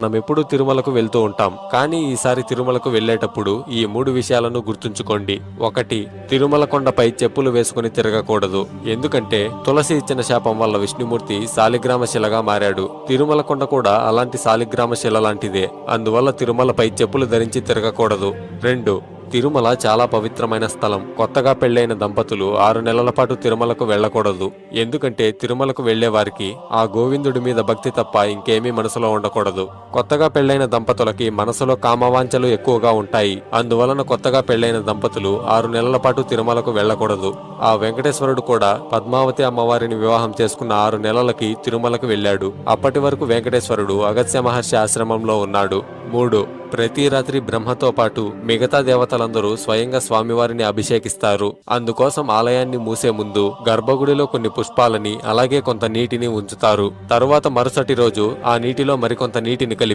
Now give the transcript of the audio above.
మనం ఎప్పుడు తిరుమలకు వెళ్తూ ఉంటాం. కానీ ఈసారి తిరుమలకు వెళ్ళేటప్పుడు ఈ 3 విషయాలను గుర్తుంచుకోండి. 1. తిరుమల కొండపై చెప్పులు వేసుకుని తిరగకూడదు. ఎందుకంటే తులసి ఇచ్చిన శాపం వల్ల విష్ణుమూర్తి శాలిగ్రామ శిలగా మారాడు. తిరుమల కొండ కూడా అలాంటి శాలిగ్రామ శిల లాంటిదే. అందువల్ల తిరుమలపై చెప్పులు ధరించి తిరగకూడదు. 2. తిరుమల చాలా పవిత్రమైన స్థలం. కొత్తగా పెళ్లైన దంపతులు 6 నెలల పాటు తిరుమలకు వెళ్లకూడదు. ఎందుకంటే తిరుమలకు వెళ్లే వారికి ఆ గోవిందుడి మీద భక్తి తప్ప ఇంకేమీ మనసులో ఉండకూడదు. కొత్తగా పెళ్లైన దంపతులకి మనసులో కామవాంఛలు ఎక్కువగా ఉంటాయి. అందువలన కొత్తగా పెళ్లైన దంపతులు 6 నెలల పాటు తిరుమలకు వెళ్లకూడదు. ఆ వెంకటేశ్వరుడు కూడా పద్మావతి అమ్మవారిని వివాహం చేసుకున్న 6 నెలలకి తిరుమలకు వెళ్ళాడు. అప్పటి వరకు వెంకటేశ్వరుడు అగస్త్య మహర్షి ఆశ్రమంలో ఉన్నాడు. 3. ప్రతి రాత్రి బ్రహ్మతో పాటు మిగతా దేవతలందరూ స్వయంగా స్వామివారిని అభిషేకిస్తారు. అందుకోసం ఆలయాన్ని మూసే ముందు గర్భగుడిలో కొన్ని పుష్పాలని అలాగే కొంత నీటిని ఉంచుతారు. తరువాత మరుసటి రోజు ఆ నీటిలో మరికొంత నీటిని కలిపి